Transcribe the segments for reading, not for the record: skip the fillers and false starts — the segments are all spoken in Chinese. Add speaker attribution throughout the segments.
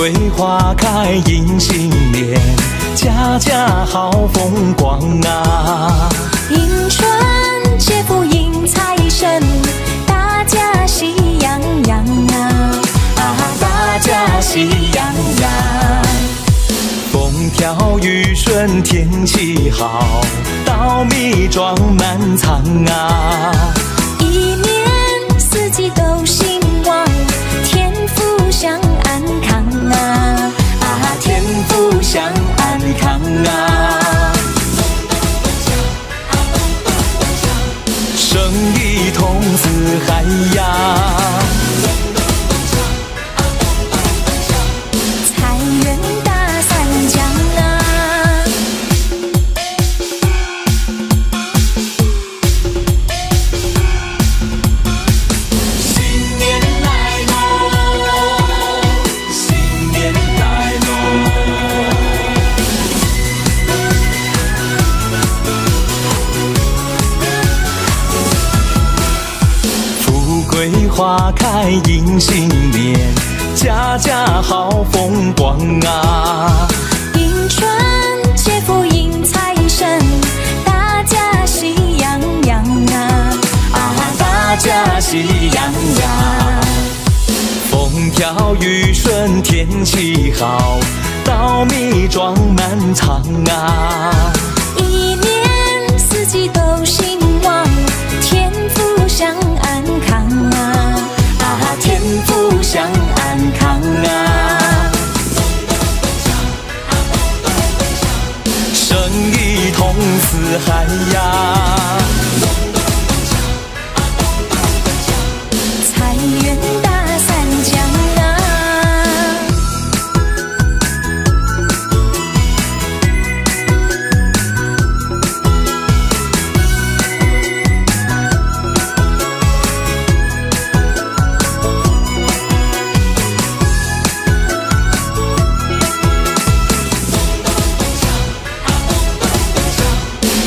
Speaker 1: 桂花开迎新年，家家好风光啊！
Speaker 2: 迎春接福迎财神，大家喜洋洋啊！
Speaker 1: 大家喜洋洋。风调雨顺天气好，稻米装满仓啊！
Speaker 2: 一年四季都兴旺，天福享安康啊！
Speaker 1: 天福享安康啊！生意通四海呀！
Speaker 2: 财源大三江啊！
Speaker 1: 新年来喽，新年来喽！富贵花开迎新年，家家好风光啊！
Speaker 2: 迎春接福迎财神，大家喜洋洋啊！
Speaker 1: 大家喜洋洋。风调雨顺天气好，稻米装满仓啊！
Speaker 2: 一年四季都兴旺，天福享安康啊！
Speaker 1: 天福享安康啊！生意通四海呀！
Speaker 2: 财源大三江啊！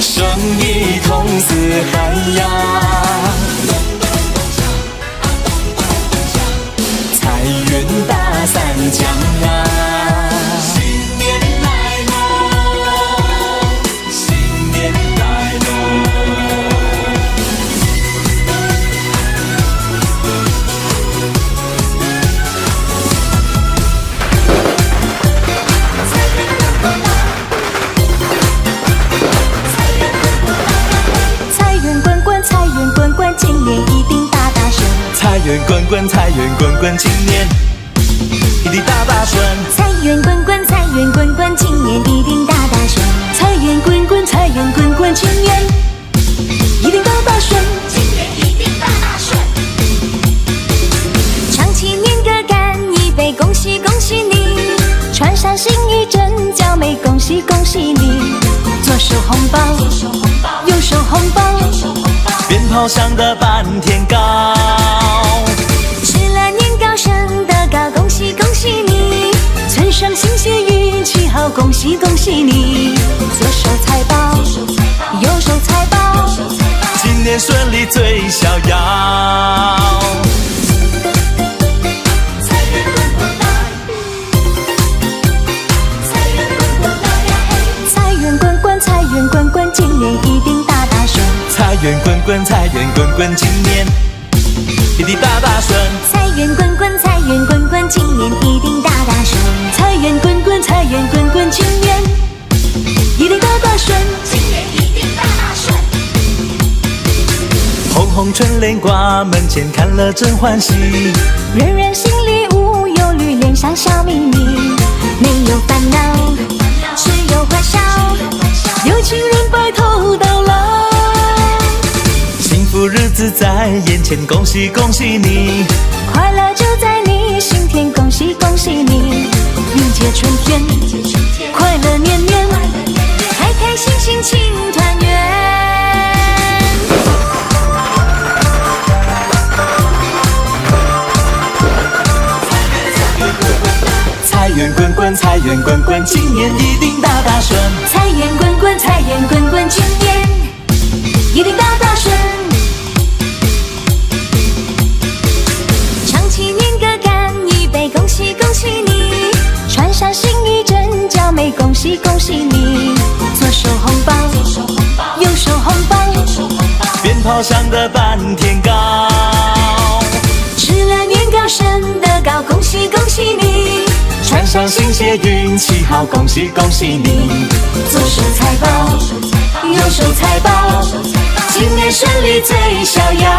Speaker 1: 生意通四海呀！财源大三江啊！新年来喽，新年来喽！
Speaker 2: 财源滚滚，财源滚滚，今年一定大大顺。
Speaker 1: 财源滚滚，财源滚滚，今年一定大大顺。
Speaker 2: 财源滚滚，财源滚滚，今年一定大大顺。财源滚滚，财源滚滚，今年一定大大顺。今年一定大大顺。唱起年歌干一杯，恭喜恭喜你！穿上新衣真娇美，恭喜恭喜你！左手红包，右手红包，
Speaker 1: 鞭炮响得半天高，
Speaker 2: 吃了年糕升得高，恭喜恭喜你！村上新鲜运气好，恭喜恭喜你！左手财宝，右手财宝，
Speaker 1: 今年顺利最逍遥。
Speaker 2: 财源滚滚来，财源滚滚来呀嘿！财源滚滚，财源滚滚，今年一定大大顺。
Speaker 1: 财源滚滚，财源滚滚，今年一定大大顺。
Speaker 2: 财源滚滚，财源滚滚，今年一定大大顺。财源滚滚，财源滚滚，今年一定大大顺。今年一定大大顺。
Speaker 1: 红红春联挂门前，看了真欢喜。
Speaker 2: 人人心里无忧虑，脸上笑眯眯，没有烦恼，只有欢笑，有情人白头到老。
Speaker 1: 幸福日子在眼前，恭喜恭喜你！
Speaker 2: 快乐就在你心田，恭喜恭喜你！迎接春天，快乐年年，开开心心庆团圆。
Speaker 1: 财源滚滚，财源滚滚，今年一定大大顺。
Speaker 2: 财源滚滚，财源滚滚，今年一定大大顺。唱起年歌干一杯，恭喜恭喜你！
Speaker 1: 桥上的半天糕。
Speaker 2: 吃了年糕生得高，恭喜恭喜你！
Speaker 1: 穿上新鞋运气好，恭喜恭喜你！
Speaker 2: 左手财宝，右手财宝，今年顺利最逍遥。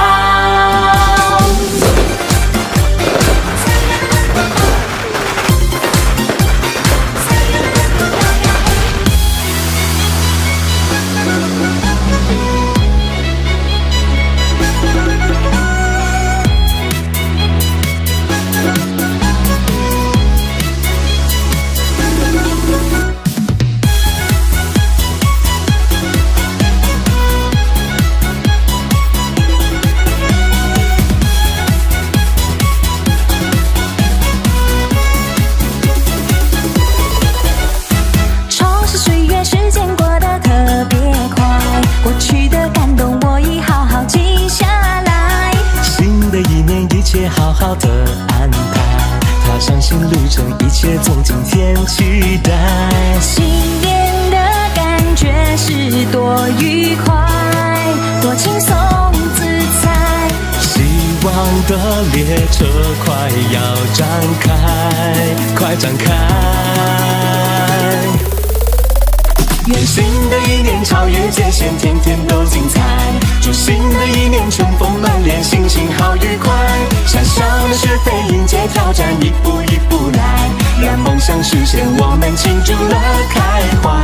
Speaker 1: 好好的安排，踏上新旅程，一切从今天期待。
Speaker 2: 新年的感觉是多愉快，多轻松自在。
Speaker 1: 希望的列车快要展开，快展开。愿新的一年超越界限，天天都精彩。祝新的一年春风满脸，心情好愉快。闪闪的学费迎接挑战，一步一步来，让梦想实现，我们庆祝了开怀。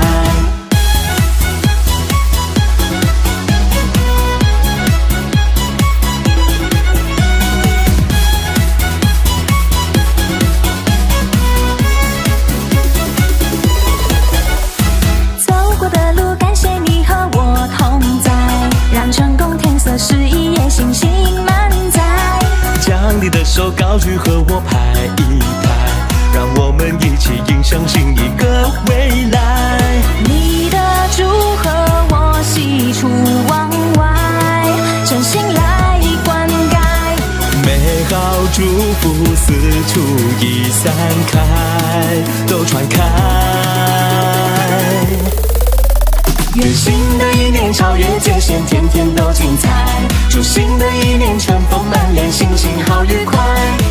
Speaker 1: 你的手高举和我拍一拍，让我们一起迎向新一个未来。
Speaker 2: 你的祝贺我喜出望外，真心来灌溉，
Speaker 1: 美好祝福四处一散开，都传开。愿新的一年超越界限，天天都精彩。祝新的一年春风满脸，心情好愉快。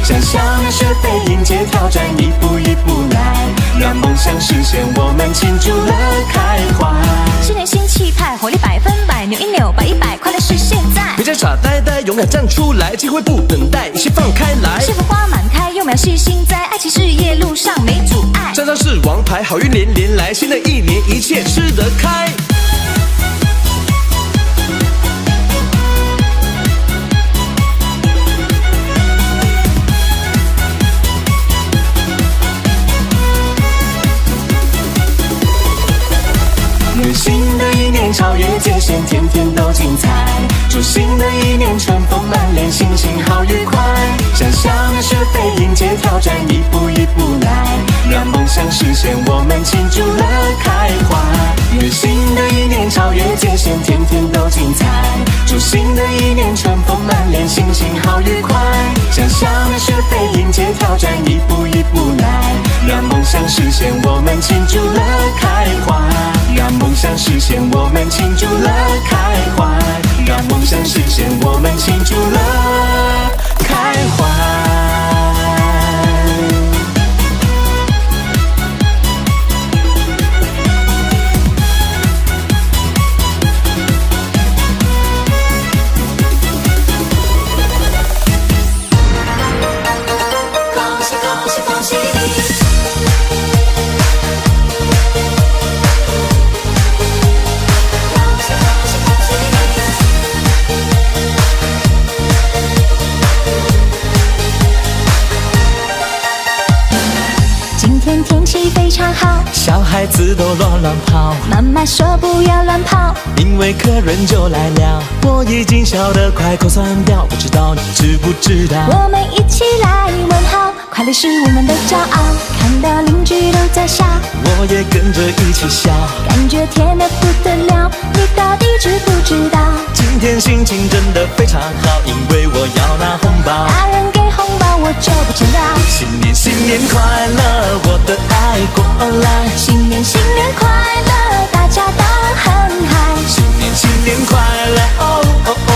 Speaker 1: 闪闪的学费迎接挑战，一步一步来，让梦想实现，我们庆祝了开怀。
Speaker 2: 新年新气派，活力100%，扭一扭摆100，快乐是现在。
Speaker 1: 别再傻呆呆，勇敢站出来，机会不等待，一切放开来。
Speaker 2: 幸福花满开，幼苗细心栽，爱情事业路上没阻碍。
Speaker 1: 站上是王牌，好运连连来，新的一年一切吃得开。愿新的一年超越界限，天天都精彩。祝新的一年春风满脸，心情好愉快。闪闪的学费迎接挑战，一步一步来，让梦想实现，我们庆祝了开怀。愿新的一年超越界限，天天都精彩。祝新的一年春风满脸，心情好愉快。闪闪的学费迎接挑战，一步一步来，让梦想实现，我们庆祝了开怀。让梦想实现，我们庆祝了开怀。让梦想实现，我们庆祝了开怀。
Speaker 2: 恭喜恭喜恭喜你！天气非常好，
Speaker 1: 小孩子都乱跑，
Speaker 2: 妈妈说不要乱跑，
Speaker 1: 因为客人就来了。我已经笑得快口酸掉，不知道你知不知道？
Speaker 2: 我们一起来问好，快乐是我们的骄傲。看到邻居都在笑，
Speaker 1: 我也跟着一起笑，
Speaker 2: 感觉甜得不得了。你到底知不知道？
Speaker 1: 今天心情真的非常好，因为我要拿红包。
Speaker 2: 大人给红包我就不知道。
Speaker 1: 新年新年快乐，我的爱过来。
Speaker 2: 新年新年快乐，大家都很嗨。
Speaker 1: 新年新年快乐，哦哦哦，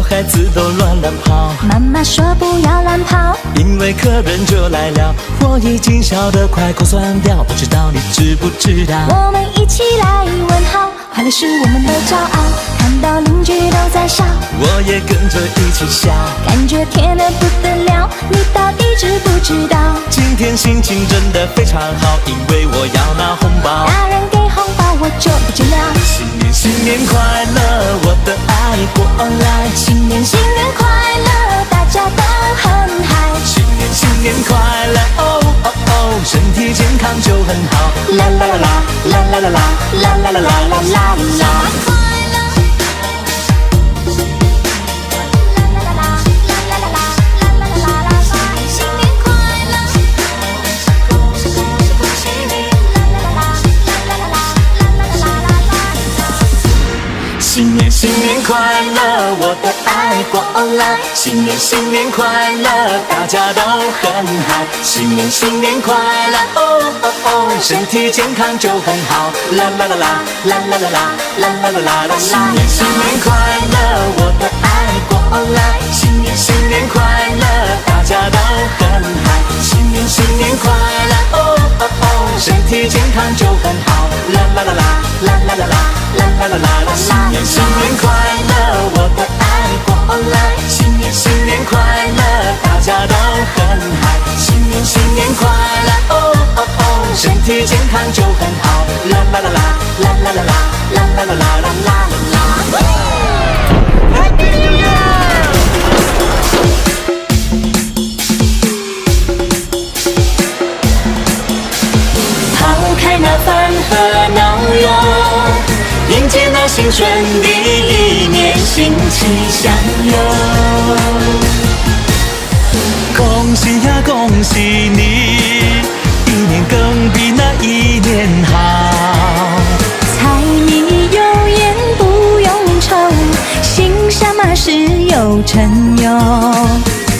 Speaker 1: 孩子都乱跑。
Speaker 2: 妈妈说不要乱跑，
Speaker 1: 因为客人就来了，我已经笑得快口酸掉，不知道你知不知道？
Speaker 2: 我们一起来问好，快乐是我们的骄傲，看到邻居都在笑，
Speaker 1: 我也跟着一起笑，
Speaker 2: 感觉甜得不得了，你到底知不知道？
Speaker 1: 今天心情真的非常好，因为我要拿红包。
Speaker 2: 大人给红包我就不见了。
Speaker 1: 新年快乐，我的爱过来。
Speaker 2: 新年快乐，大家都很嗨。
Speaker 1: 新年快乐，哦哦哦，身体健康就很好。啦啦啦啦啦啦啦啦啦啦啦啦啦啦。新年快乐，我的爱过来。新年快乐，大家都很嗨。新年快乐，哦哦哦，身体健康就很好。啦啦啦啦啦啦啦啦啦啦啦啦啦。新年快乐，我的爱过来。新年快乐，大家都很嗨。新年快乐，哦哦哦，身体健康就很好。啦啦啦啦啦啦啦啦啦啦啦啦。新年快乐，我的爱过来。新年快乐，大家都很嗨。新年快乐，哦哦哦，身体健康就很好。啦啦啦啦啦啦啦啦啦啦啦啦啦啦。Happy New Year！ 抛开那烦和恼忧，迎接那新春的一年，欣气相拥。恭喜呀，恭喜你，一年更比那一年好。
Speaker 2: 柴米油盐不用愁，心想马事有成有。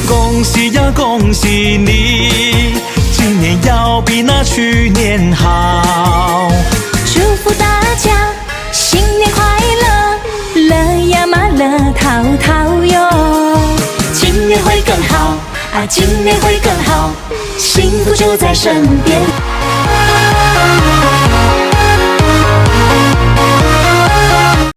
Speaker 1: 恭喜呀，恭喜你，今年要比那去年好。
Speaker 2: 祝福大家新年快乐，乐呀嘛乐淘淘哟。
Speaker 1: 今年会更好
Speaker 2: 啊，今年会更好，幸福就在身边。